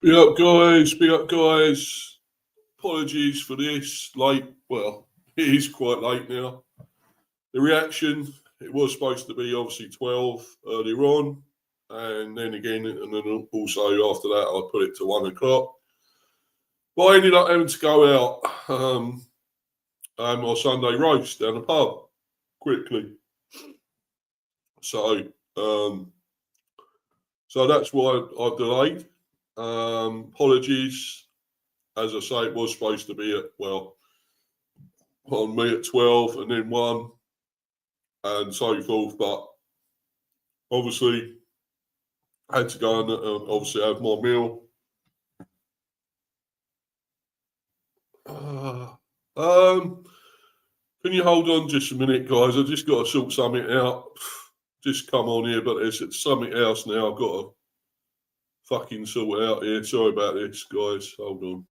Big up, guys. Apologies for this. Late. Well, it is quite late now. The reaction, it was supposed to be obviously 12 earlier on. And then again, and then also after that, I put it to 1 o'clock. But I ended up having to go out my Sunday roast down the pub quickly. So, um, so that's why I've delayed. Apologies. As I say, it was supposed to be on me at 12 and then 1 and so forth. But obviously, I had to go and obviously have my meal. Uh, um, can you hold on just a minute, guys? I just got to sort something out. Just come on here, but it's something else now. I've got to fucking sort out here. Sorry about this, guys. Hold on.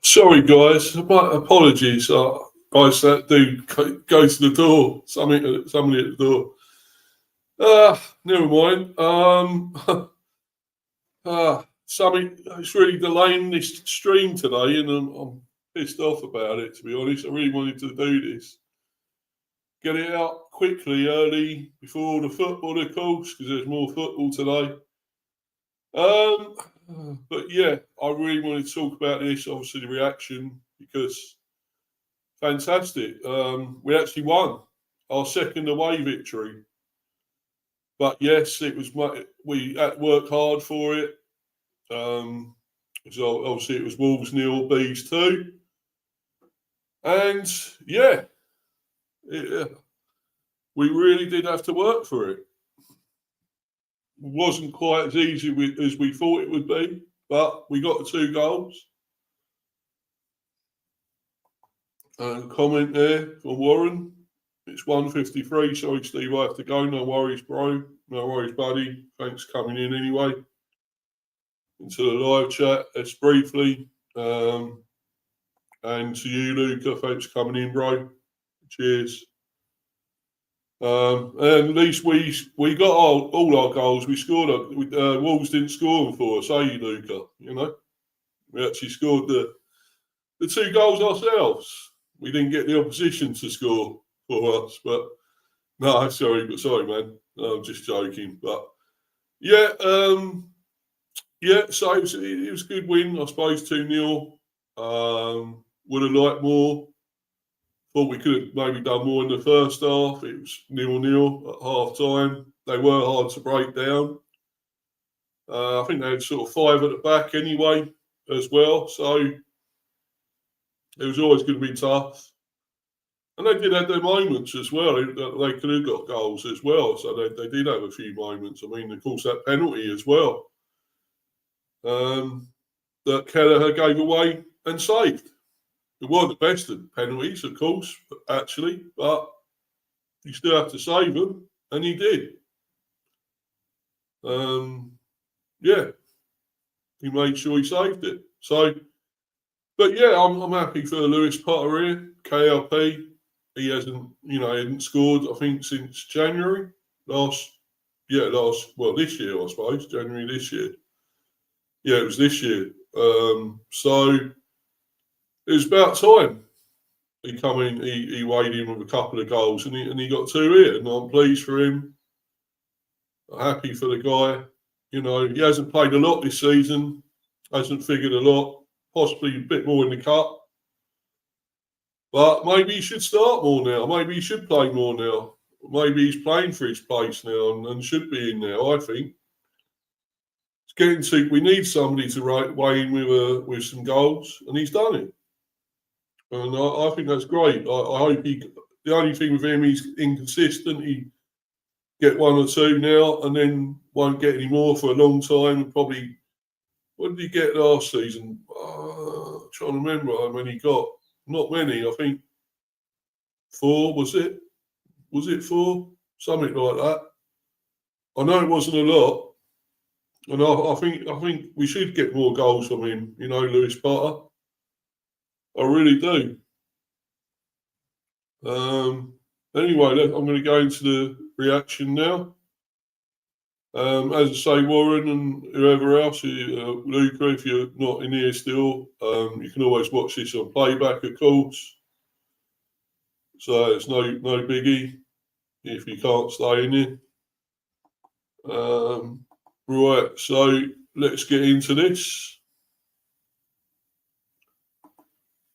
Sorry, guys. My apologies. Guys that do go to the door. Somebody at the door. Never mind. Something it's really delaying this stream today, and I'm pissed off about it. To be honest, I really wanted to do this, get it out quickly, early before the football, of course, because there's more football today. But yeah, I really want to talk about this. Obviously, the reaction because fantastic. We actually won our second away victory. But yes, it was we had to work hard for it. So obviously it was Wolves 0, Bees 2. And yeah, we really did have to work for it. It wasn't quite as easy as we thought it would be, but we got the 2 goals. Comment there for Warren. It's 1:53. Sorry, Steve, I have to go. No worries, bro. No worries, buddy. Thanks for coming in anyway. Into the live chat. Let's briefly. And to you, Luca, thanks for coming in, bro. Cheers. And at least we got all our goals. We scored. Wolves didn't score them for us, Luca? You know, we actually scored the 2 goals ourselves. We didn't get the opposition to score for us, but no, sorry, man. No, I'm just joking. But yeah, so it was a good win, I suppose, 2-0. Would have liked more. Thought we could have maybe done more in the first half. It was 0-0 at half time. They were hard to break down. I think they had sort of 5 at the back anyway as well. So it was always going to be tough. And they did have their moments as well. They could have got goals as well. So they did have a few moments. I mean, of course, that penalty as well that Kelleher gave away and saved. It weren't the best of penalties, of course, actually, but you still have to save them, and he did. Yeah, he made sure he saved it. So, but yeah, I'm happy for Lewis Potter here, KLP. He hadn't scored, I think, since January this year, I suppose, January this year. Yeah, it was this year. So it was about time he come in. He weighed in with a couple of goals, and he got 2 here, and I'm pleased for him. Happy for the guy. You know, he hasn't played a lot this season, hasn't figured a lot, possibly a bit more in the cup. But maybe he should start more now. Maybe he should play more now. Maybe he's playing for his place now and should be in now, I think. It's getting to, we need somebody to weigh in with some goals, and he's done it. And I think that's great. I hope the only thing with him, he's inconsistent. He get 1 or 2 now and then won't get any more for a long time. And probably, what did he get last season? Trying to remember how many he got. Not many, I think 4, was it? Was it 4? Something like that. I know it wasn't a lot. And I think we should get more goals from him, you know, Lewis Potter. I really do. Anyway, I'm going to go into the reaction now. As I say, Warren and whoever else, Luca, if you're not in here still, you can always watch this on playback, of course. So it's no biggie if you can't stay in here. Right, so let's get into this.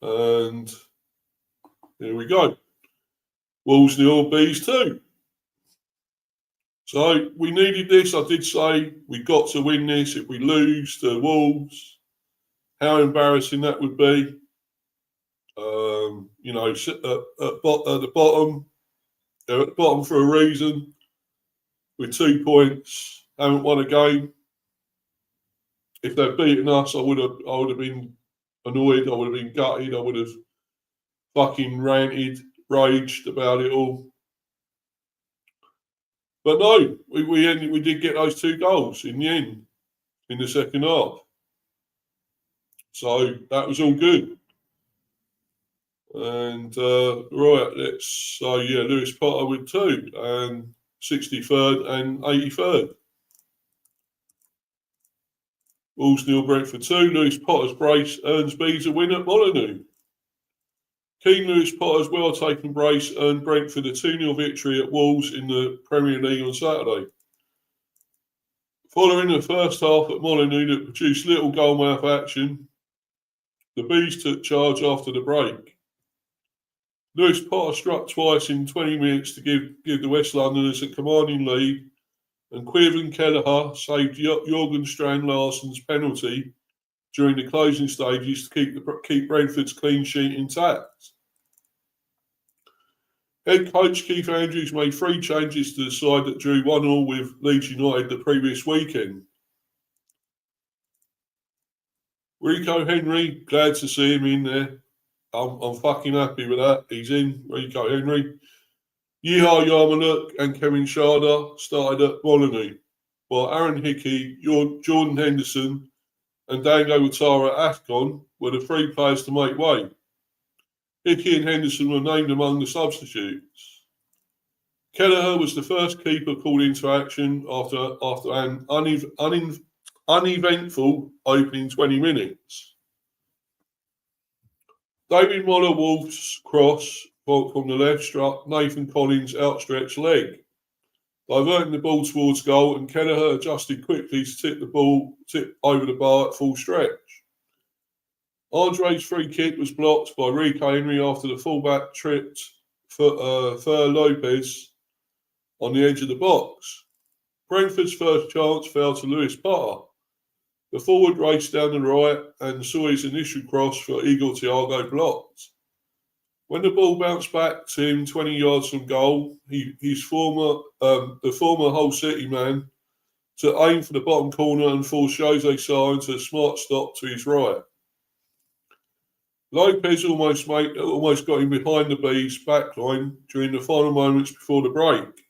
And here we go. Wolves 0, Bees 2. So we needed this. I did say we got to win this. If we lose to Wolves, how embarrassing that would be. You know, at the bottom, they're at the bottom for a reason. With 2 points, haven't won a game. If they'd beaten us, I would have been annoyed. I would have been gutted. I would have fucking ranted, raged about it all. But no, we did get those 2 goals in the end, in the second half. So that was all good. And right, Lewis Potter with 2 and 63rd and 83rd. Wolves nil, Brentford 2. Lewis Potter's brace earns Bees a win at Molineux. Keen Lewis Potter's well-taken brace earned Brentford a 2-0 victory at Wolves in the Premier League on Saturday. Following the first half at Molineux that produced little goal-mouth action, the Bees took charge after the break. Lewis Potter struck twice in 20 minutes to give the West Londoners a commanding lead, and Quiven Kelleher saved Jorgen Strand Larsson's penalty during the closing stages to keep Brentford's clean sheet intact. Head coach Keith Andrews made 3 changes to the side that drew 1-1 with Leeds United the previous weekend. Rico Henry, glad to see him in there. I'm fucking happy with that. He's in, Rico Henry. Yeha Yarmaluk and Kevin Sharder started at Molineux, while Aaron Hickey, Jordan Henderson and Dango Ouattara Afcon were the 3 players to make way. Hickey and Henderson were named among the substitutes. Kelleher was the first keeper called into action after an uneventful opening 20 minutes. David Moller Wolf's cross from the left struck Nathan Collins' outstretched leg, diverting the ball towards goal, and Kelleher adjusted quickly to tip over the bar at full stretch. Andre's free kick was blocked by Rico Henry after the fullback tripped Fer Lopez on the edge of the box. Brentford's first chance fell to Lewis Potter. The forward raced down the right and saw his initial cross for Igor Thiago blocked. When the ball bounced back to him 20 yards from goal, the former Hull City man, to aim for the bottom corner and force Jose Sarr into a smart stop to his right. Lopez almost got him behind the Bees' backline during the final moments before the break,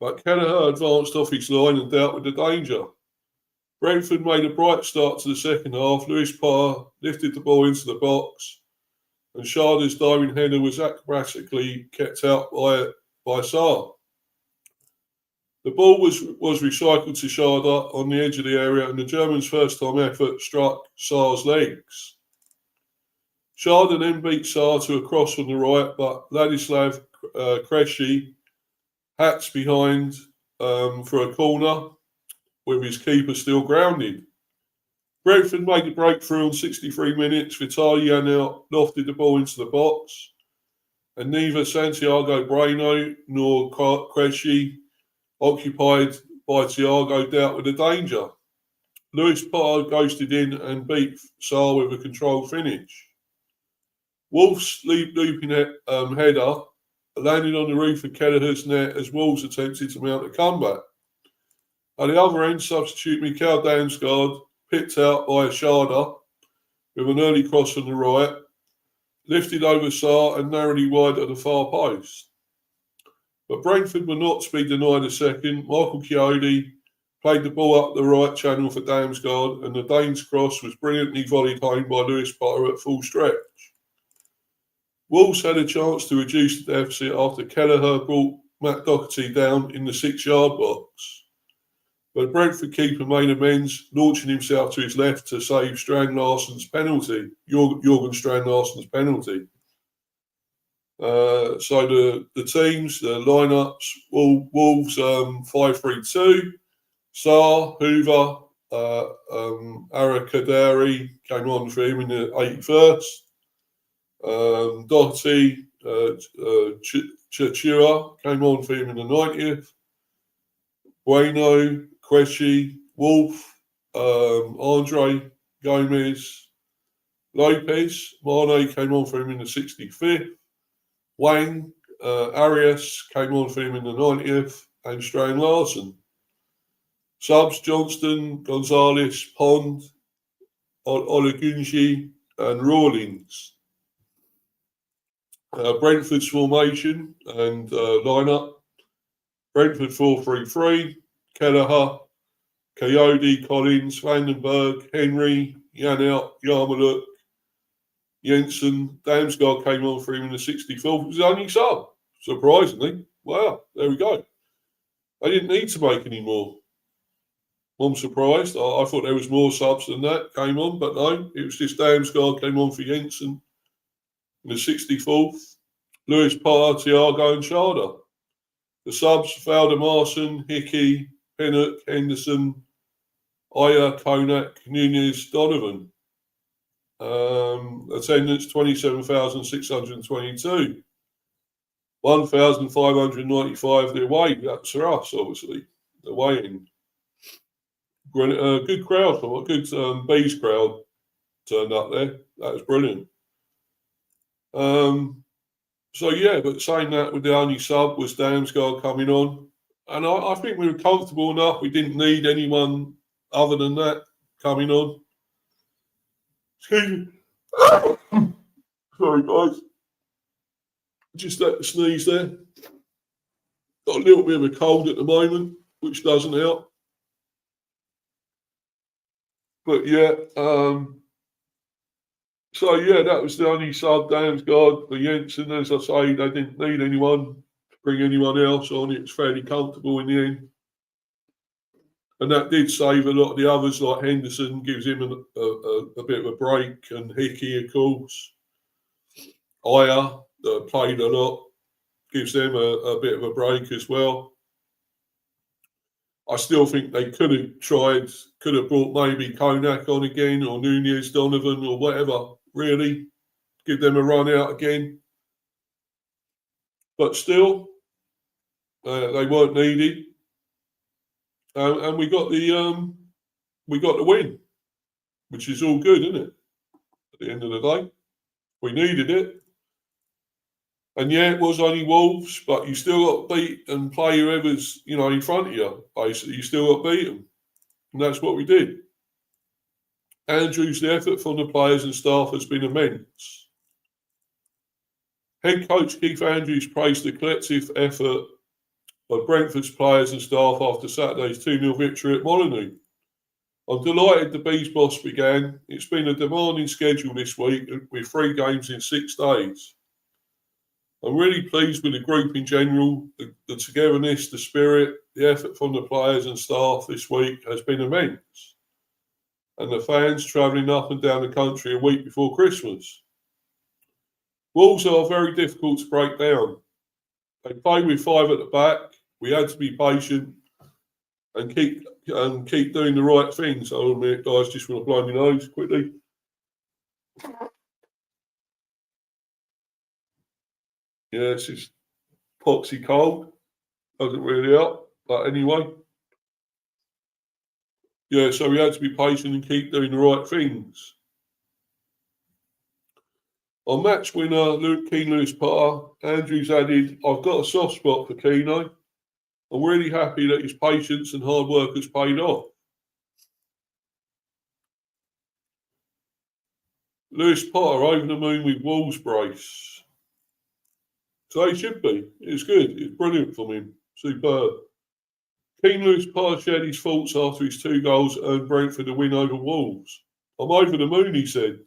but Kelleher advanced off his line and dealt with the danger. Brentford made a bright start to the second half. Lewis Potter lifted the ball into the box, and Sharder's diving header was acrobatically kept out by Sarr. The ball was recycled to Sharder on the edge of the area, and the German's first-time effort struck Sarr's legs. Sharder then beat Sarr to a cross from the right, but Ladislav Krejci hats behind for a corner, with his keeper still grounded. Brentford made the breakthrough on 63 minutes. Vitalia now lofted the ball into the box, and neither Santiago Breno nor Krejci, occupied by Thiago, dealt with the danger. Lewis Potter ghosted in and beat Sarr with a controlled finish. Wolves' looping header landed on the roof of Kelleher's net as Wolves attempted to mount a comeback. At the other end, substitute Mikael Damsgaard, picked out by Sharder with an early cross from the right, lifted over Sarr and narrowly wide at the far post. But Brentford were not to be denied a second. Michael Chiodi played the ball up the right channel for Damsgaard, and the Danes' cross was brilliantly volleyed home by Lewis Potter at full stretch. Wolves had a chance to reduce the deficit after Kelleher brought Matt Doherty down in the 6-yard box. But the Brentford keeper made amends, launching himself to his left to save Strand Larsson's penalty, Jorgen Strand Larsson's penalty. So the teams, the lineups, Wolves 5-3-2, Sarr, Hoover, Arakadari came on for him in the 81st. Doherty, Chachua came on for him in the 90th. Bueno, Krejci, Wolf, Andre, Gomez, Lopez, Mane came on for him in the 65th. Wang, Arias came on for him in the 90th, and Strand Larsson. Subs, Johnston, Gonzalez, Pond, Olagunji, and Rawlings. Brentford's formation and lineup. Brentford 4-3-3, Kelleher, Coyote, Collins, Vandenberg, Henry, Janelt, Yarmuluk, Jensen. Damsgaard came on for him in the 64th. It was the only sub, surprisingly. Wow, there we go. They didn't need to make any more. I'm surprised. I thought there was more subs than that came on, but no, it was just Damsgaard came on for Jensen in the 64th. Lewis, Potter, Thiago and Sharda. The subs, Valdemarson, Hickey, Pinnock, Henderson, Aya, Konak, Nunez, Donovan. Attendance 27,622. 1,595 the away. That's for us, obviously. The away-in. Good crowd. Good Bees crowd turned up there. That was brilliant. So, yeah, but saying that with the only sub was Damsgaard coming on. And I think we were comfortable enough. We didn't need anyone other than that coming on. Excuse me. Sorry, guys. Just had to sneeze there. Got a little bit of a cold at the moment, which doesn't help. But yeah, so yeah, that was the only sub, Damsgaard for Jensen. As I say, they didn't need anyone to bring anyone else on. It was fairly comfortable in the end. And that did save a lot of the others, like Henderson, gives him a bit of a break, and Hickey, of course. Aya, that played a lot, gives them a bit of a break as well. I still think they could have brought maybe Konak on again, or Nunez, Donovan, or whatever, really. Give them a run out again. But still, they weren't needed. And we got the win, which is all good, isn't it? At the end of the day, we needed it. And yeah, it was only Wolves, but you still got to beat and play whoever's, in front of you, basically. You still got to beat them. And that's what we did. Andrews, the effort from the players and staff has been immense. Head coach Keith Andrews praised the collective effort of Brentford's players and staff after Saturday's 2-0 victory at Molineux. I'm delighted the Bees boss began. It's been a demanding schedule this week with 3 games in 6 days. I'm really pleased with the group in general. The togetherness, the spirit, the effort from the players and staff this week has been immense. And the fans travelling up and down the country a week before Christmas. Wolves are very difficult to break down. They play with 5 at the back. We had to be patient and keep doing the right things. Hold on a minute, guys. Just want to blow my nose quickly. Yeah, it's just poxy cold. Doesn't really help. But anyway. Yeah, so we had to be patient and keep doing the right things. On match winner, Keane Lewis Potter, Andrews added, I've got a soft spot for Keano. I'm really happy that his patience and hard work has paid off. Lewis Potter over the moon with Wolves brace. So he should be. It's good. It's brilliant from him. Superb. Keane Lewis Potter shared his thoughts after his 2 goals earned Brentford a win over Wolves. I'm over the moon, he said.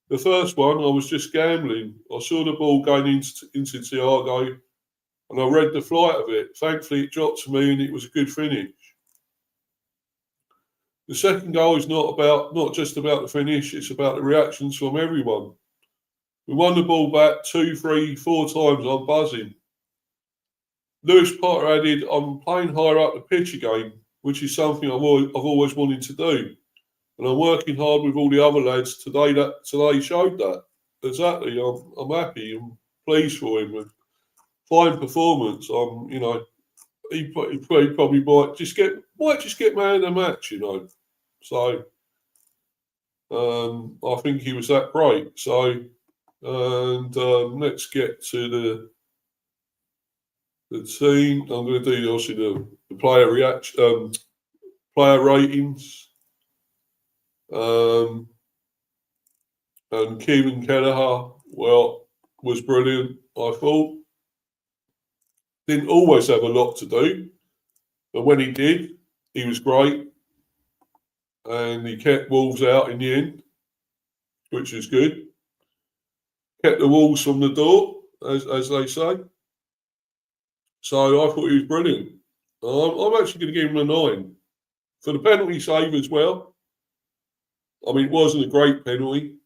The first one, I was just gambling. I saw the ball going into Thiago and I read the flight of it. Thankfully, it dropped to me and it was a good finish. The second goal is not just about the finish, it's about the reactions from everyone. We won the ball back 2, 3, 4 times. I'm buzzing. Lewis Potter added, I'm playing higher up the pitch again, which is something I've always wanted to do. And I'm working hard with all the other lads today. Today showed that. Exactly. I'm happy. I'm pleased for him. Fine performance. He probably might just get man of the match. So I think he was that great. So let's get to the team. I'm going to do obviously the player reaction, player ratings. And Kieran Kelleher, was brilliant, I thought. Didn't always have a lot to do, but when he did, he was great. and he kept Wolves out in the end, which is good. Kept the Wolves from the door, as they say. So I thought he was brilliant. I'm actually going to give him a 9 for the penalty save as well. I mean, it wasn't a great penalty.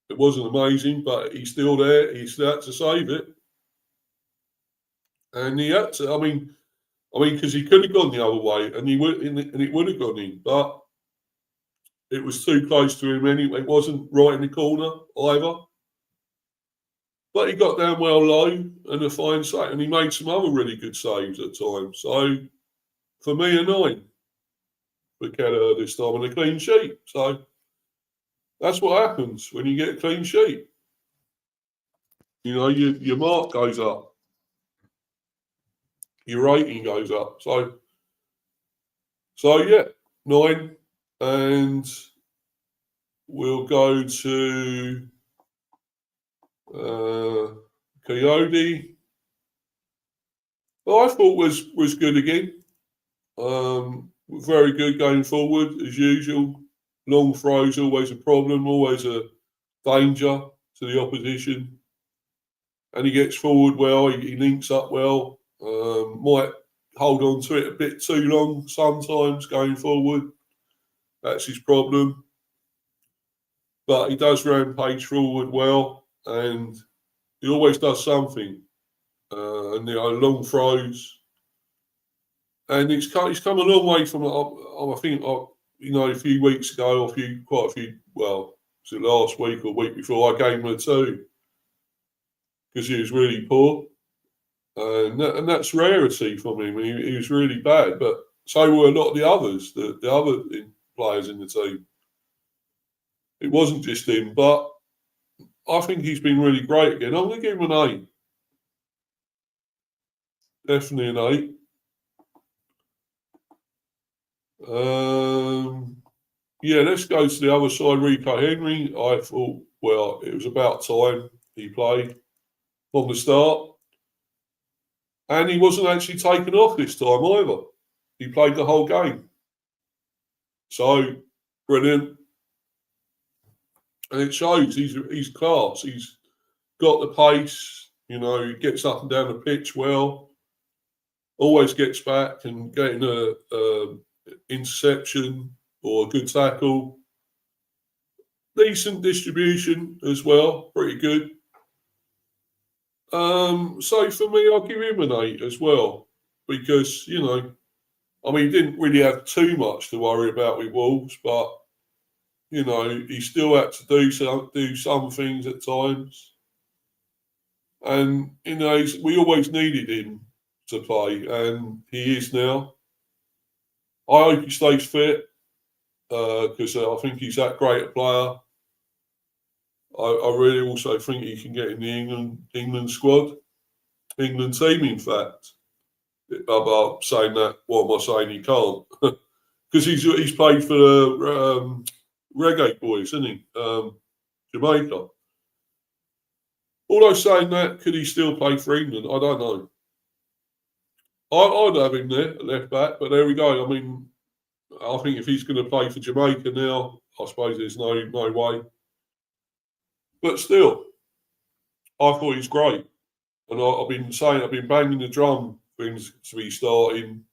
It wasn't amazing, but he's still there. He still had to save it, and he had to. I mean, because he could have gone the other way, and it would have gone in, but it was too close to him anyway. It wasn't right in the corner either. But he got down well low and a fine save, and he made some other really good saves at times. So for me, a 9 for Kelleher this time and a clean sheet. So that's what happens when you get a clean sheet. You know, your mark goes up, your rating goes up. So yeah, 9, and we'll go to Coyote. Well, I thought was good again. Very good going forward as usual. Long throws always a problem, always a danger to the opposition. And he gets forward well. He links up well. Might hold on to it a bit too long sometimes going forward. That's his problem. But he does rampage forward well, and he always does something. And long throws. And he's come a long way from, I think, a few weeks ago, quite a few, well, was it last week or week before, I gave him a 2 because he was really poor. And that's rarity from him. He was really bad, but so were a lot of the others, the other players in the team. It wasn't just him, but I think he's been really great again. I'm going to give him an 8. Definitely an 8. Yeah, let's go to the other side. Rico Henry. I thought, well, it was about time he played from the start. And he wasn't actually taken off this time either. He played the whole game. So, brilliant. And it shows he's class. He's got the pace, he gets up and down the pitch well, always gets back and getting a interception or a good tackle. Decent distribution as well, pretty good. So for me, I'll give him an 8 as well because, he didn't really have too much to worry about with Wolves, but, he still had to do some things at times. And, we always needed him to play, and he is now. I hope he stays fit because I think he's that great a player. I really also think he can get in the England squad, England team, in fact. About saying that, what am I saying? He can't because he's played for the Reggae Boys, isn't he? Jamaica. Although saying that, could he still play for England? I don't know. I'd have him there at left back, but there we go. I mean, I think if he's going to play for Jamaica now, I suppose there's no way. But still, I thought he's great. And I've been banging the drum for him to be starting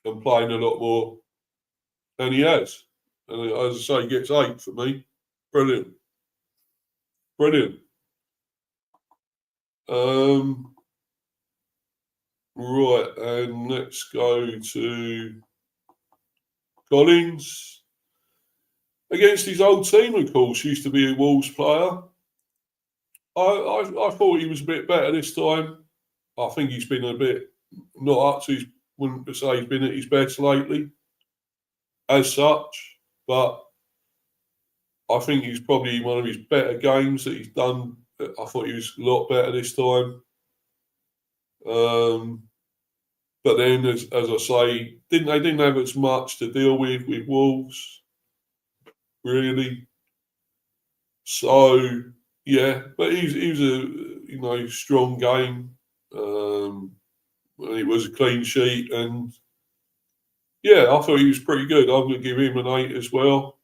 and playing a lot more. And he has. And as I say, he gets 8 for me. Brilliant. Brilliant. Right, and let's go to Collins. Against his old team, of course, used to be a Wolves player. I thought he was a bit better this time. I think he's been a bit not up to wouldn't say he's been at his best lately, as such. But I think he's probably one of his better games that he's done. I thought he was a lot better this time. But then, as I say, they didn't have as much to deal with Wolves, really. So yeah, but he was a strong game. It was a clean sheet, and Yeah, I thought he was pretty good. I'm going to give him an 8 as well.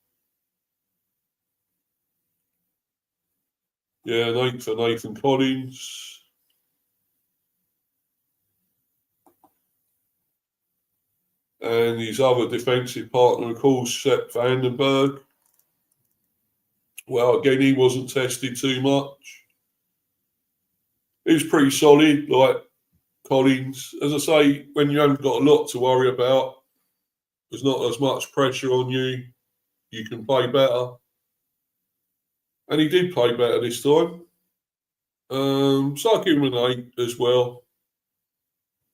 Yeah, an 8 for Nathan Collins. And his other defensive partner, of course, Sepp Vandenberg. Well, again, he wasn't tested too much. He was pretty solid, like Collins. As I say, when you haven't got a lot to worry about, there's not as much pressure on you. You can play better. And he did play better this time. So I'll give him an 8 as well.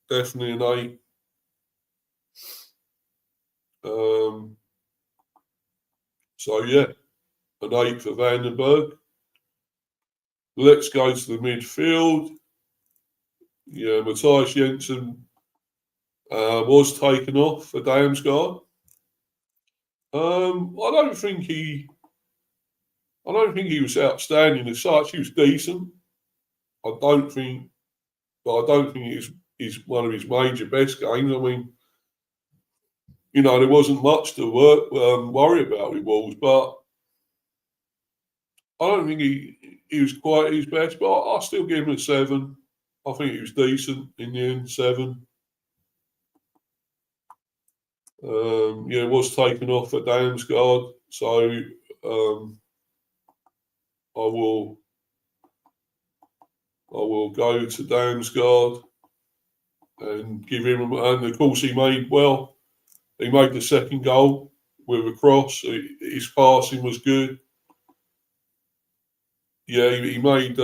Definitely an 8. So yeah, an 8 for Vandenberg. Let's go to the midfield. Yeah, Matthias Jensen was taken off for Damsgaard. I don't think he was outstanding as such. He was decent. I don't think it's one of his major best games. I mean, there wasn't much to worry about with Wolves, but I don't think he was quite his best. But I'll still give him a 7. I think he was decent in the end. 7. Was taken off at Damsgaard, so I will go to Damsgaard and give him. And of course, he made the second goal with a cross. His passing was good. Yeah, he made.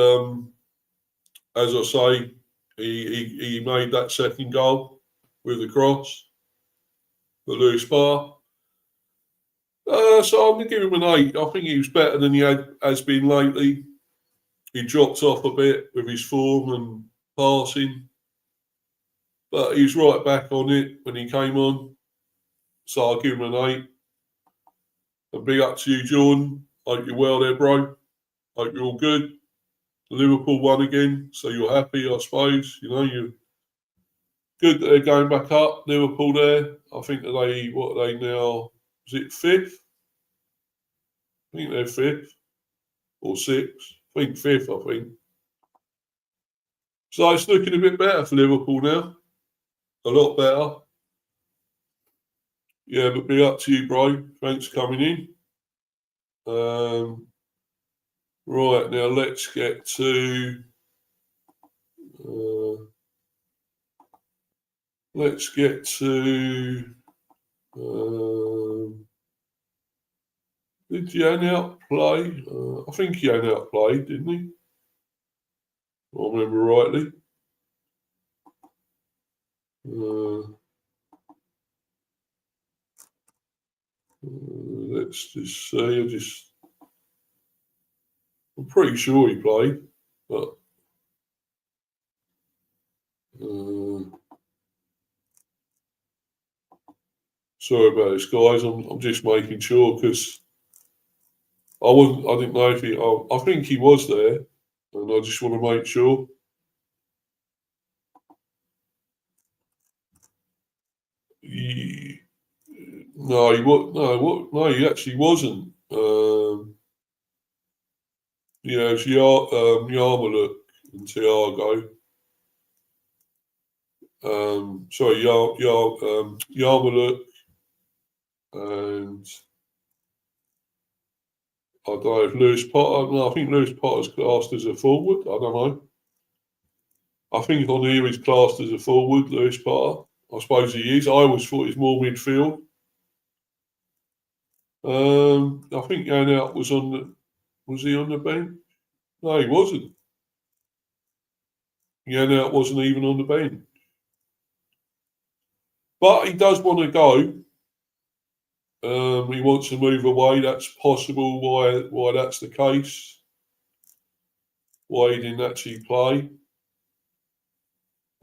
As I say, he made that second goal with a cross for Lewis Barr. So I'm going to give him an 8. I think he was better than has been lately. He dropped off a bit with his form and passing, but he was right back on it when he came on. So I'll give him an 8. And big up to you, Jordan. Hope you're well there, bro. Hope you're all good. Liverpool won again, so you're happy, I suppose. You're good that they're going back up. Liverpool there. I think what are they now? Is it 5th? I think they're 5th or 6th. I think 5th, I think. So it's looking a bit better for Liverpool now. A lot better. Yeah, but be up to you, bro. Thanks for coming in. Right, now let's get to did Jan outplay? I think Jan outplayed, didn't he? If I remember rightly. Let's just see. I'm pretty sure he played, but sorry about this, guys. I'm just making sure because I didn't know if he. I think he was there, and I just want to make sure. No, he was no, he actually wasn't. It's Yarmuluk and Tiago. Sorry, Yarmuluk and I don't know if Lewis Potter. No, I think Lewis Potter's classed as a forward. I don't know. I think on here he's classed as a forward, Lewis Potter. I suppose he is. I always thought he's more midfield. I think Yannick was he on the bench? No, he wasn't. Yannick wasn't even on the bench. But he does want to go. He wants to move away. That's possible why that's the case. Why he didn't actually play.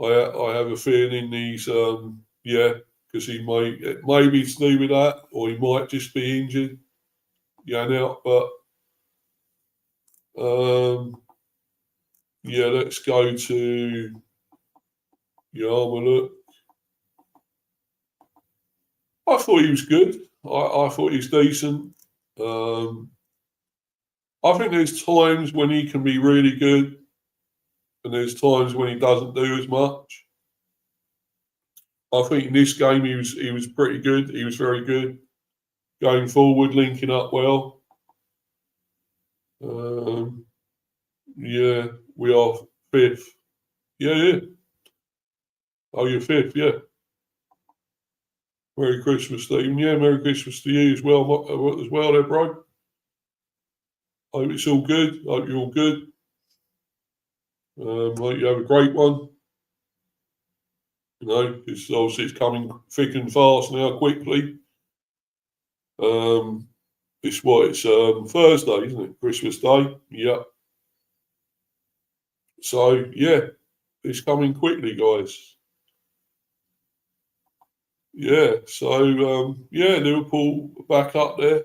I have a feeling he's because maybe to do with that, or he might just be injured. But let's go to Yarmuluk. I thought he was good. I thought he was decent. Um, I think there's times when he can be really good, and there's times when he doesn't do as much. I think in this game he was pretty good. He was very good going forward, linking up well. Um, yeah, we are fifth. Yeah, yeah. Oh, you're fifth. Yeah. Merry Christmas, Stephen. Yeah, Merry Christmas to you as well, there, bro. Hope it's all good. Hope you're all good. Hope you have a great one. You know, it's obviously it's coming thick and fast now, quickly. Um, it's Thursday, isn't it? Christmas Day. Yeah. So yeah, it's coming quickly, guys. Yeah. So yeah, Liverpool back up there,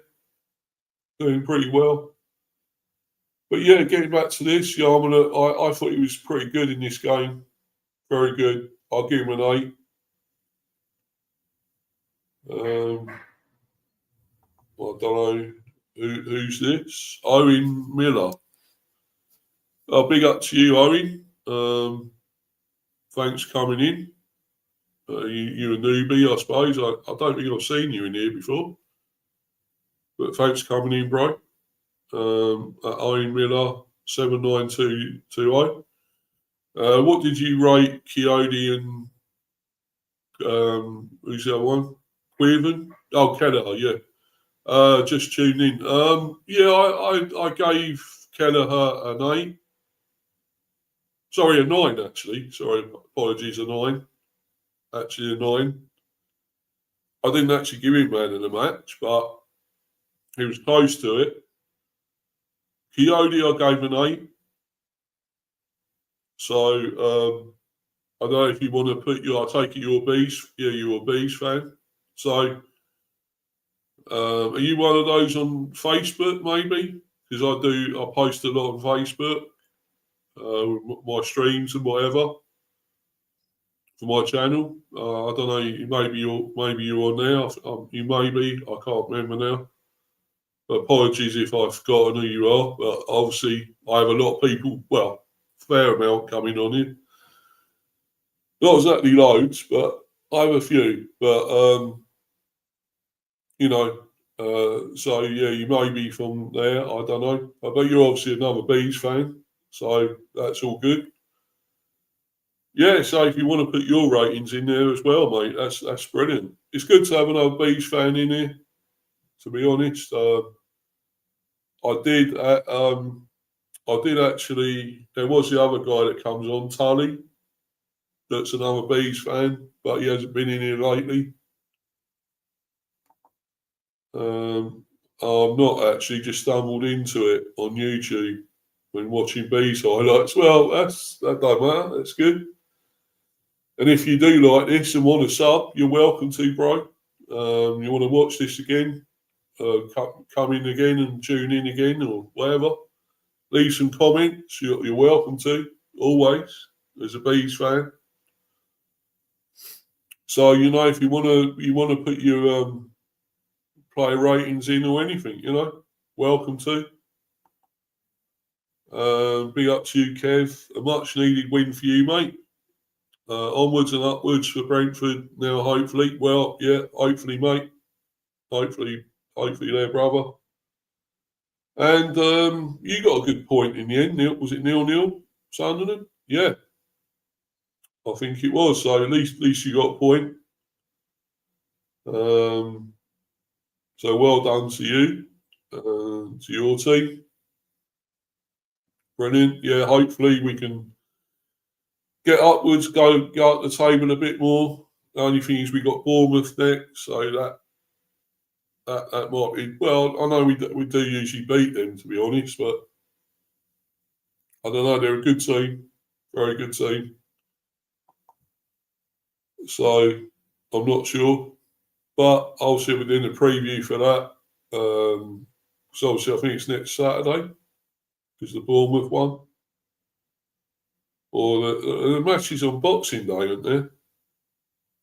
doing pretty well. But yeah, getting back to this, yeah, I thought he was pretty good in this game. Very good. I'll give him an 8. I don't know who's this. Owen Miller. Big up to you, Owen. Thanks for coming in. You're a newbie, I suppose. I don't think I've seen you in here before. But thanks for coming in, bro. At Owen Miller 79220. What did you rate Coyote and who's the other one? Quiven? Oh, Kelleher, yeah. Just tuned in. Yeah, I gave Kelleher an 8. Sorry, a 9 actually. Sorry, apologies, a 9. Actually, a 9. I didn't actually give him man of the match, but he was close to it. Coyote, I gave an 8. So I don't know if you want to put I take it you're a Bees. Yeah, you're a Bees fan. So are you one of those on Facebook, maybe? Because I post a lot on Facebook, my streams and whatever for my channel. I don't know. Maybe you're on there. You may be. I can't remember now. But apologies if I've forgotten who you are. But obviously, I have a lot of people. Well, fair amount coming on here. Not exactly loads, but I have a few. But you know, so yeah, you may be from there. I don't know. But you're obviously another Bees fan, so that's all good. Yeah, so if you want to put your ratings in there as well, mate, that's brilliant. It's good to have another Bees fan in here. To be honest, I did. I did actually. There was the other guy that comes on, Tully. That's another Bees fan, but he hasn't been in here lately. I'm not actually just stumbled into it on YouTube when watching Bees highlights. Well, that don't matter. That's good. And if you do like this and want to sub, you're welcome to, bro. You want to watch this again? Come in again and tune in again or whatever. Leave some comments. You're welcome to always as a Bees fan. So if you want to put your player ratings in or anything, welcome to. Big up to you, Kev. A much needed win for you, mate. Onwards and upwards for Brentford now, hopefully. Well, yeah, hopefully, mate. Hopefully there, brother. And you got a good point in the end. Was it 0-0, Sunderland? Yeah, I think it was. So at least you got a point. So well done to you, to your team. Brilliant. Yeah, hopefully we can get upwards, go up the table a bit more. The only thing is we got Bournemouth next, so that might be. Well, I know we do usually beat them, to be honest, but I don't know. They're a good team, very good team. So I'm not sure, but I'll see within the preview for that. So obviously, I think it's next Saturday because the Bournemouth one, or the match is on Boxing Day, aren't there?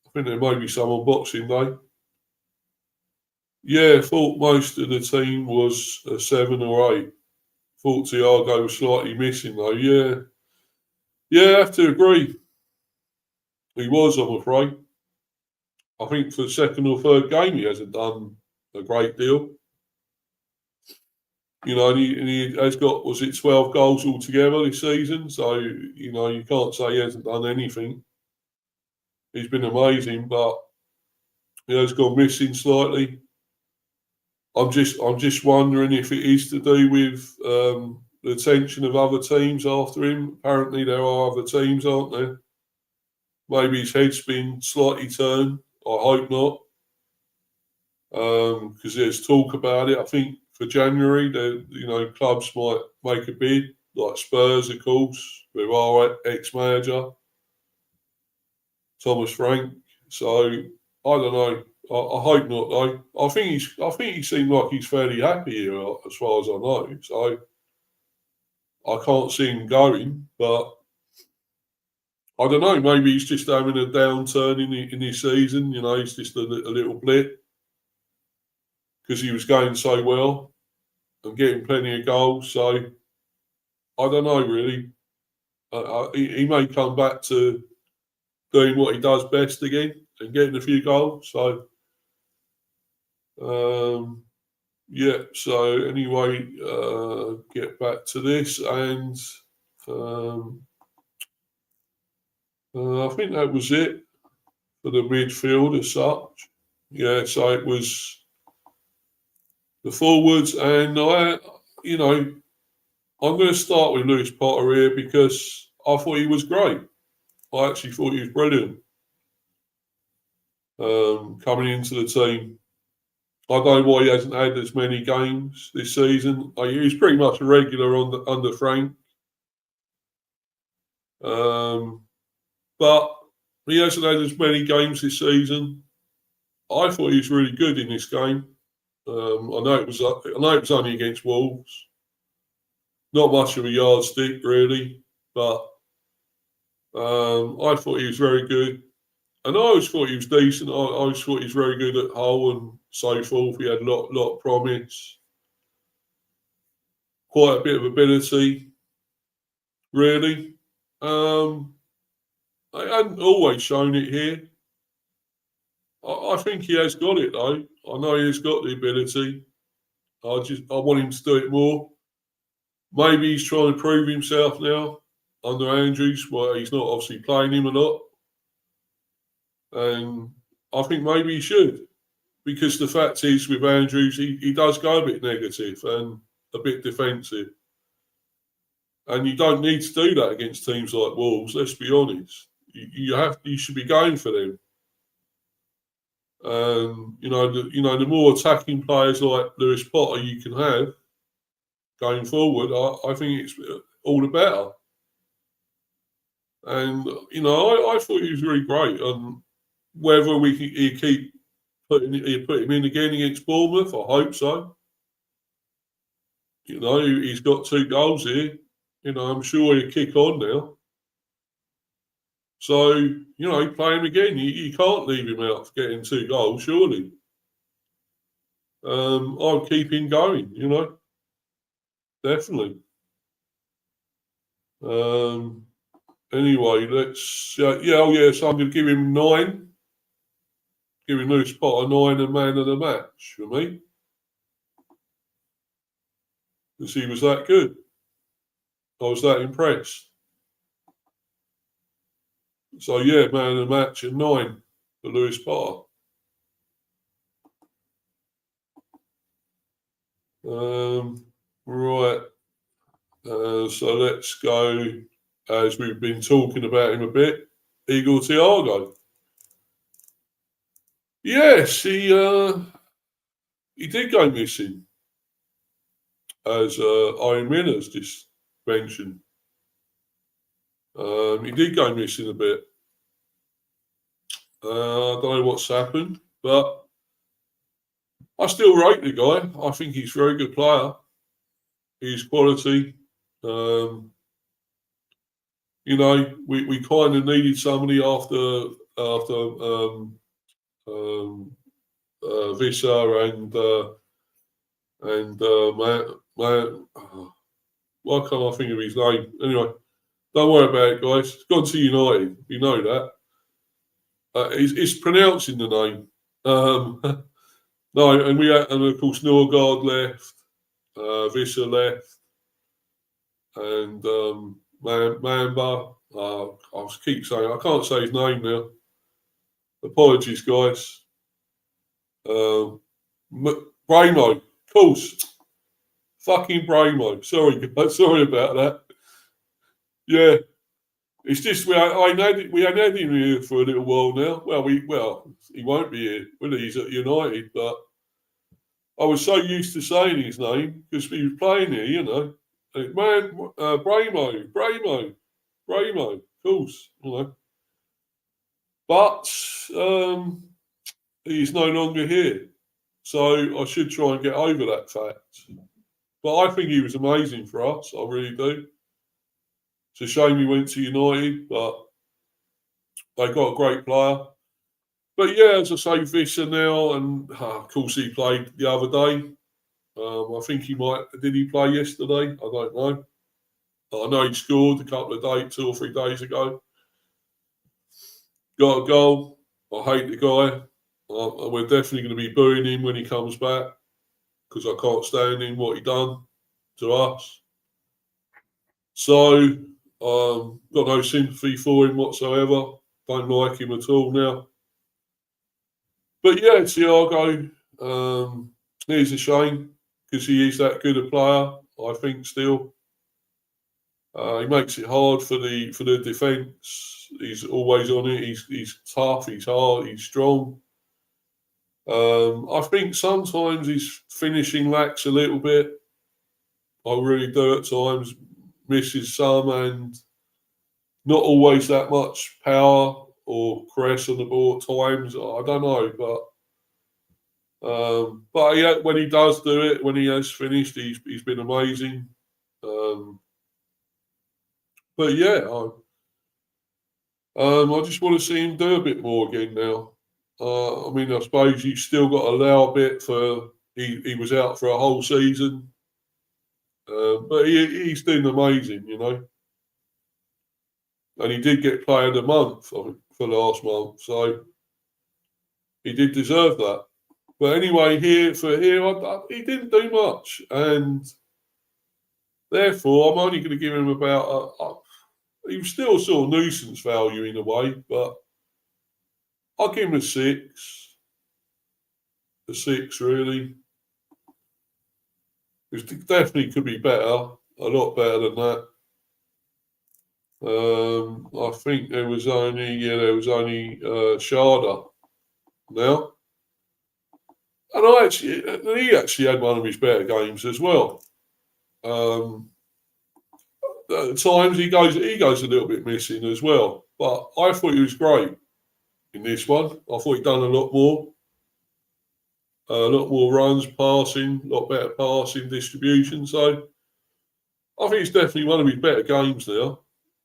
I think there may be some on Boxing Day. Yeah, thought most of the team was a 7 or 8. Thought Thiago was slightly missing though. Yeah, yeah, I have to agree. He was, I'm afraid. I think for the second or third game, he hasn't done a great deal. And he has got, was it 12 goals altogether this season? So, you can't say he hasn't done anything. He's been amazing, but he has gone missing slightly. I'm just wondering if it is to do with the attention of other teams after him. Apparently, there are other teams, aren't there? Maybe his head's been slightly turned. I hope not, because there's talk about it. I think for January, clubs might make a bid, like Spurs, of course, with our ex-manager Thomas Frank. So I don't know. I hope not though. I think he seemed like he's fairly happy here, as far as I know. So I can't see him going, but I don't know. Maybe he's just having a downturn in his season. He's just a little blip because he was going so well and getting plenty of goals. So I don't know really. He may come back to doing what he does best again and getting a few goals. So yeah. So anyway, get back to this, and I think that was it for the midfield as such. Yeah. So it was the forwards, and I'm going to start with Lewis Potter here because I thought he was great. I actually thought he was brilliant coming into the team. I don't know why he hasn't had as many games this season. He was pretty much a regular under Frank, but he hasn't had as many games this season. I thought he was really good in this game. I know it was only against Wolves. Not much of a yardstick really, but I thought he was very good. And I always thought he was decent. I always thought he was very good at Hull and so forth. He had a lot of promise, quite a bit of ability, really. I hadn't always shown it here. I think he has got it though. I know he has got the ability. I want him to do it more. Maybe he's trying to prove himself now under Andrews, where he's not obviously playing him a lot. And I think maybe he should. Because the fact is, with Andrews, he does go a bit negative and a bit defensive. And you don't need to do that against teams like Wolves, let's be honest. You should be going for them. The more attacking players like Lewis Potter you can have going forward, I think it's all the better. And I thought he was really great. And whether he keep put him in again against Bournemouth, I hope so. He's got 2 goals here. I'm sure he'll kick on now. So, play him again. You can't leave him out for getting 2 goals, surely. I'll keep him going, definitely. Anyway, let's, so I'm going to give him 9. Giving Lewis Potter 9 and man of the match for me. Because he was that good. I was that impressed. So, yeah, man of the match and 9 for Lewis Potter. Right. So let's go, as we've been talking about him a bit, Igor Thiago. Yes, he did go missing, as Iron Miller's just mentioned. He did go missing a bit. I don't know what's happened, but I still rate the guy. I think he's a very good player. He's quality. We kind of needed somebody after Visser and why can't I think of his name? Anyway, don't worry about it, guys. It's gone to United. You know that. It's pronouncing the name. No, and of course Norgard left, Visser left, and Mamba. I keep saying I can't say his name now. Apologies, guys. Bramo, of course, fucking Bramo. Sorry, guys. Sorry about that. Yeah, it's just we ain't had him here for a little while now. Well, he won't be here, will he? He's at United, but I was so used to saying his name because he was playing here, you know. Man, Bramo, of course, you know. But he's no longer here. So I should try and get over that fact. But I think he was amazing for us. I really do. It's a shame he went to United, but they got a great player. But yeah, as I say, Visser now, and of course he played the other day. I think he might. Did he play yesterday? I don't know. I know he scored a couple of days, 2 or 3 days ago. Got a goal. I hate the guy. We're definitely going to be booing him when he comes back because I can't stand him, what he done to us. So, got no sympathy for him whatsoever. Don't like him at all now. But yeah, Thiago, it's a shame because he is that good a player, I think, still. He makes it hard for the defence. He's always on it. He's tough. He's hard. He's strong. I think sometimes his finishing lacks a little bit. I really do at times. Misses some and not always that much power or caress on the ball at times. I don't know, but yeah, when he does do it, when he has finished, he's been amazing. But yeah, I just want to see him do a bit more again now. I mean, I suppose you still got to allow a bit for he was out for a whole season, but he's doing amazing, you know. And he did get Player of the Month for last month, so he did deserve that. But anyway, he didn't do much, and therefore I'm only going to give him about. He was still sort of nuisance value in a way, but I'll give him a 6. A 6, really. It definitely could be better, a lot better than that. I think there was only Sharda now. And he actually had one of his better games as well. At times he goes a little bit missing as well, but I thought he was great in this one. I thought he'd done a lot more runs, passing, a lot better passing, distribution. So I think it's definitely one of his better games now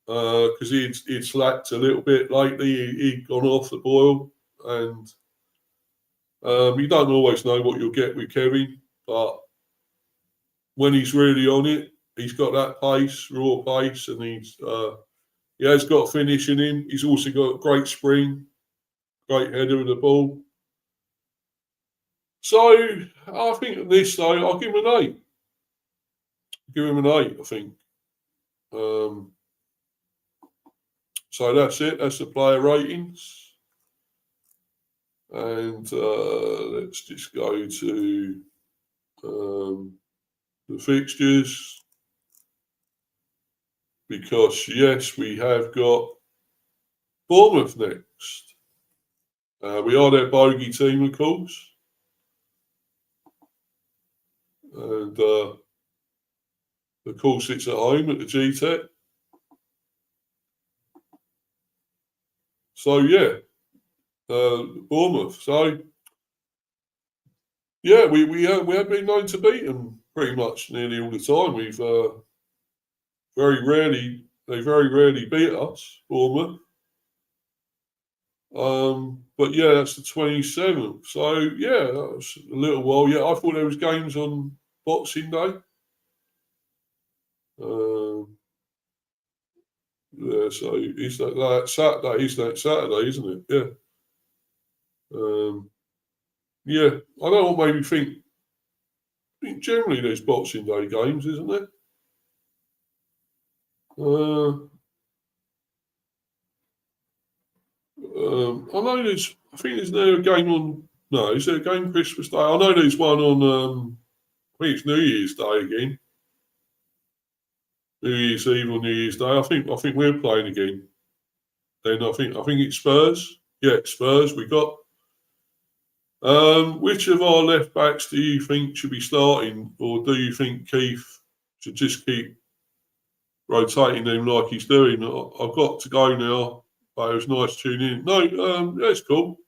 because he'd slacked a little bit lately. He'd gone off the boil, and you don't always know what you'll get with Kevin, but when he's really on it, he's got that pace, raw pace, and he has got finish in him. He's also got great spring, great header of the ball. So I think this though, I'll give him an 8. Give him an 8, I think. So that's it. That's the player ratings. And let's just go to the fixtures. Because, yes, we have got Bournemouth next. We are their bogey team, of course. And, of course, it's at home at the GTEC. So, yeah, Bournemouth. So, yeah, we have been known to beat them pretty much nearly all the time. We've they very rarely beat us, Bournemouth. But yeah, that's the 27th. So yeah, that was a little while. Yeah, I thought there was games on Boxing Day. Yeah, so is that Saturday? Is that Saturday? Isn't it? Yeah. Yeah, I don't know what made me think. I think generally there's Boxing Day games, isn't there? Uh, I know there's. I think there's now a game on. No, is there a game Christmas Day? I know there's one on. I think it's New Year's Day again. New Year's Eve or New Year's Day. I think we're playing again. Then I think it's Spurs. Yeah, Spurs. We got. Which of our left backs do you think should be starting, or do you think Keith should just keep rotating them like he's doing? I've got to go now, but it was nice tuning in. No, that's cool.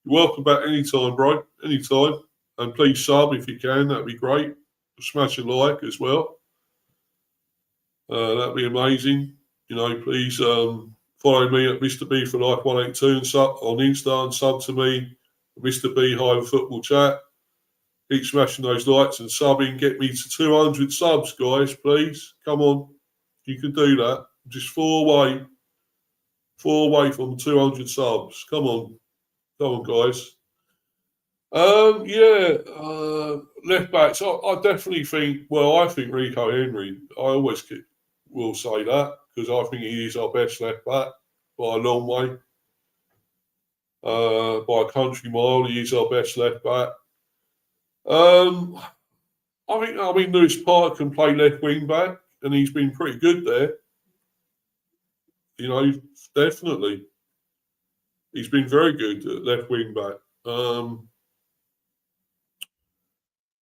You're welcome back anytime, bro. Anytime. And please sub if you can. That'd be great. Smash a like as well. That'd be amazing. Please follow me at Mr. B for Life 182 and sub on Insta and sub to me, Mr. B Hive Football Chat. Keep smashing those likes and subbing. Get me to 200 subs, guys, please. Come on. You can do that. Just four away from 200 subs. Come on, guys. Yeah, left backs. I definitely think. Well, I think Rico Henry. I always will say that because I think he is our best left back by a long way. By a country mile, he is our best left back. I mean, Lewis Park can play left wing back, and he's been pretty good there. Definitely, he's been very good at left wing back.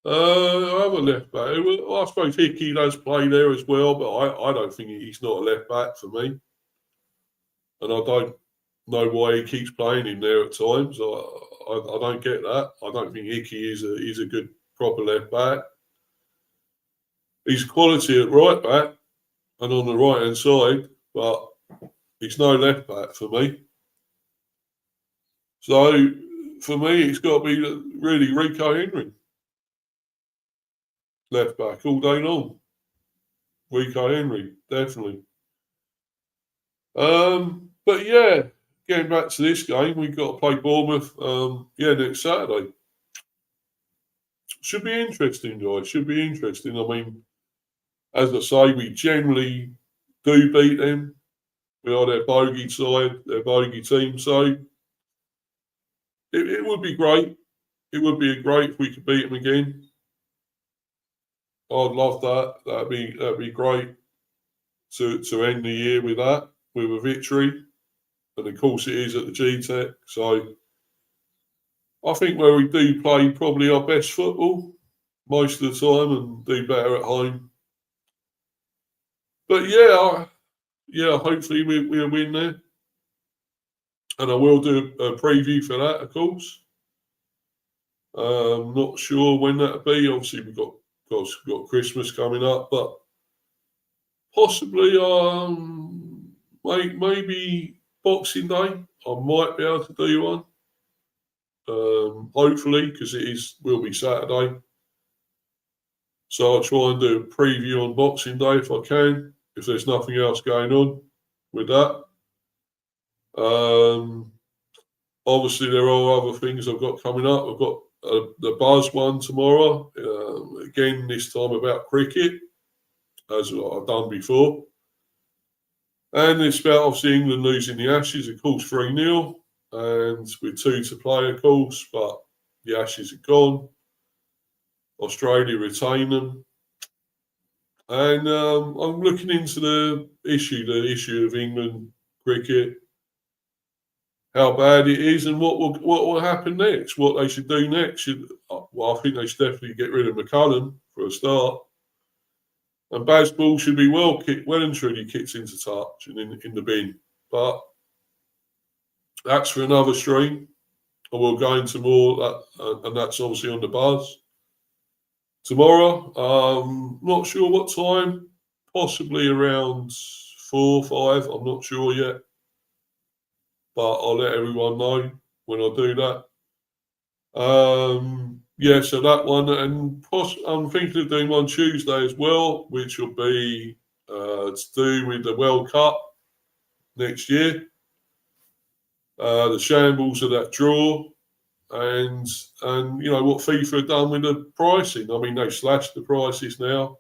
Other left back. Well, I suppose Hickey does play there as well, but I don't think he's not a left back for me, and I don't know why he keeps playing him there at times. I don't get that. I don't think Hickey is a good proper left back. He's quality at right back and on the right hand side, but he's no left back for me. So for me, it's got to be really Rico Henry. Left back all day long. Rico Henry, definitely. But yeah, getting back to this game, we've got to play Bournemouth. Next Saturday. Should be interesting, guys. Should be interesting. I mean, as I say, we generally do beat them. We are their bogey side, their bogey team. So it would be great. It would be great if we could beat them again. I'd love that. That'd be great to end the year with that, with a victory. And of course, it is at the G-Tech. So I think where we do play probably our best football most of the time and do better at home. But hopefully we'll win there. And I will do a preview for that, of course. Not sure when that'll be. Obviously, we've got Christmas coming up, but possibly maybe Boxing Day. I might be able to do one. Hopefully, because will be Saturday. So I'll try and do a preview on Boxing Day if I can, if there's nothing else going on with that. Obviously, there are other things I've got coming up. I've got the Buzz one tomorrow. Again, this time about cricket, as I've done before. And it's about obviously England losing the Ashes, of course, 3-0. And with 2 to play, of course, but the Ashes are gone. Australia retain them. And I'm looking into the issue of England cricket, how bad it is, and what will happen next, what they should do next. I think they should definitely get rid of McCullum for a start. And Bazball should be well and truly kicked into touch and in the bin. But that's for another stream. I will go into more that, and that's obviously on the Buzz. Tomorrow, not sure what time, possibly around 4 or 5, I'm not sure yet. but I'll let everyone know when I do that. Yeah, so that one, and I'm thinking of doing one Tuesday as well, which will be to do with the World Cup next year. The shambles of that draw, and you know what FIFA have done with the pricing. I mean, they slashed the prices now.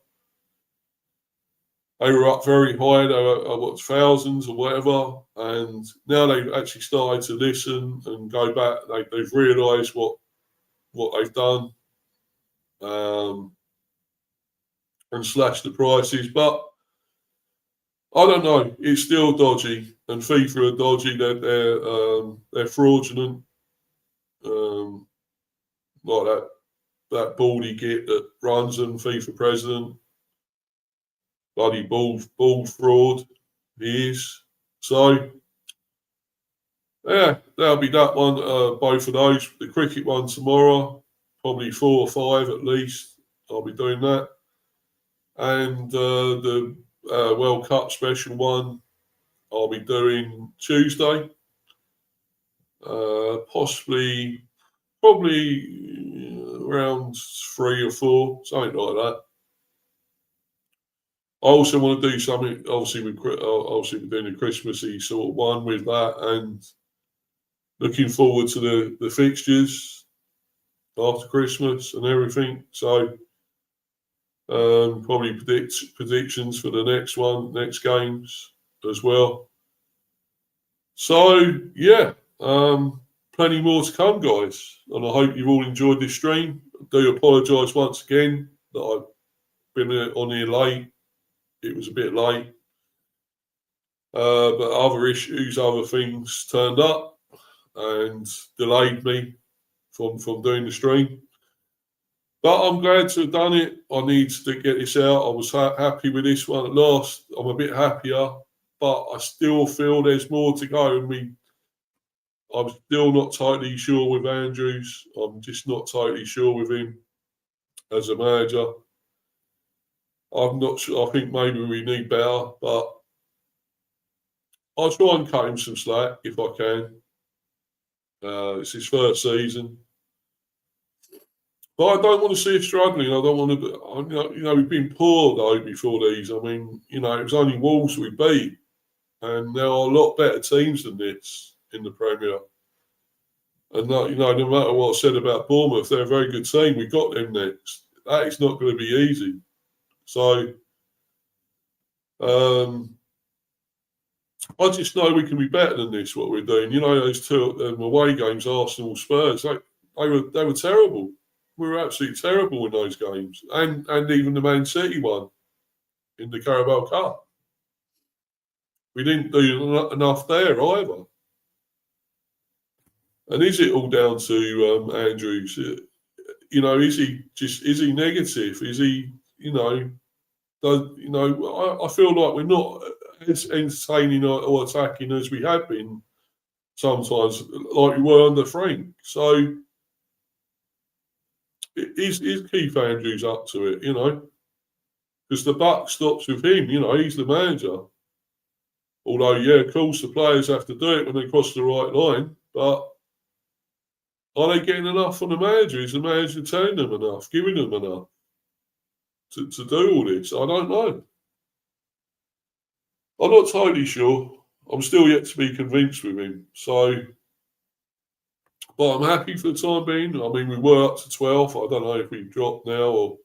They were up very high. They were what, thousands or whatever, and now they've actually started to listen and go back. They've realised what they've done, and slashed the prices. But I don't know. It's still dodgy, and FIFA are dodgy. They're fraudulent. Like that baldy git that runs them, FIFA president, bloody bald fraud he is. So yeah, that'll be that one. Both of those. The cricket one tomorrow, probably 4 or 5 at least. I'll be doing that, and the World Cup special one I'll be doing Tuesday. Probably around 3 or 4, something like that. I also want to do something, obviously, we're doing a Christmassy sort of one with that, and looking forward to the fixtures after Christmas and everything. So probably predictions for the next games as well. So yeah, plenty more to come, guys, and I hope you've all enjoyed this stream. I do apologise once again that I've been on here late. It was a bit late, but other things turned up and delayed me from doing the stream. But I'm glad to have done it. I need to get this out. I was happy with this one at last. I'm a bit happier, but I still feel there's more to go. And I'm still not totally sure with Andrews. I'm just not totally sure with him as a manager. I'm not sure. I think maybe we need better, but I'll try and cut him some slack if I can. It's his first season. But I don't want to see us struggling. I don't want to. You know, we've been poor though before these. I mean, you know, it was only Wolves we beat, and there are a lot better teams than this in the Premier. And you know, no matter what I said about Bournemouth, they're a very good team. We got them next. That is not going to be easy. So, I just know we can be better than this. What we're doing, you know, those two away games, Arsenal, Spurs, they were terrible. We were absolutely terrible in those games, and even the Man City one in the Carabao Cup. We didn't do enough there either. And is it all down to Andrews? You know, is he negative? Is he, you know, I feel like we're not as entertaining or attacking as we have been sometimes, like we were under Frank. So is Keith Andrews up to it? You know, because the buck stops with him. You know, he's the manager. Although, yeah, of course, the players have to do it when they cross the right line, but are they getting enough from the manager? Is the manager telling them enough, giving them enough to do all this? I don't know. I'm not totally sure. I'm still yet to be convinced with him. So, but I'm happy for the time being. I mean, we were up to 12th. I don't know if we've dropped now or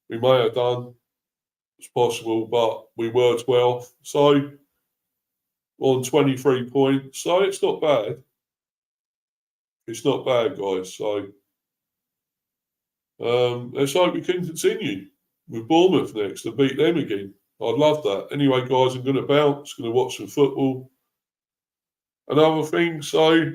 we may have done. It's possible, but we were 12th. So, on 23 points. So, it's not bad. It's not bad, guys. So, let's hope we can continue with Bournemouth next and beat them again. I'd love that. Anyway, guys, I'm going to bounce, going to watch some football and other things. So,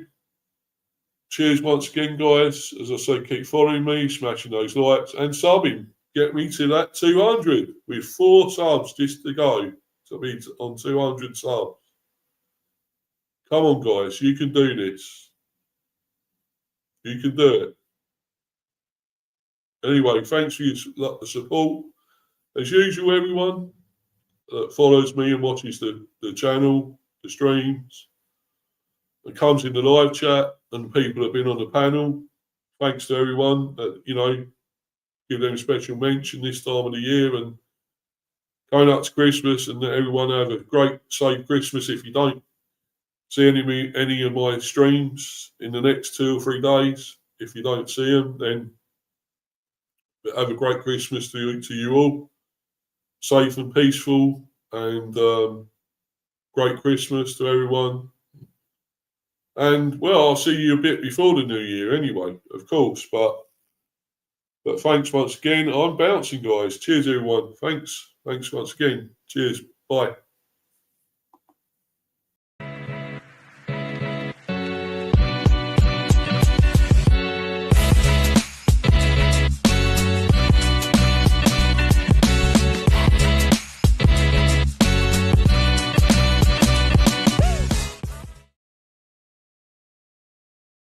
cheers once again, guys. As I say, keep following me, smashing those likes and subbing. Get me to that 200 with 4 subs just to go to be on 200 subs. Come on, guys. You can do this. You can do it. Anyway, thanks for your support. As usual, everyone that follows me and watches the channel, the streams. that comes in the live chat and the people that have been on the panel. Thanks to everyone that, you know, give them a special mention this time of the year, and going up to Christmas, and everyone have a great, safe Christmas. If you don't see any of my streams in the next 2 or 3 days, if you don't see them, then have a great Christmas to you all. Safe and peaceful, and great Christmas to everyone. And, well, I'll see you a bit before the new year anyway, of course. But thanks once again. I'm bouncing, guys. Cheers, everyone. Thanks once again. Cheers. Bye.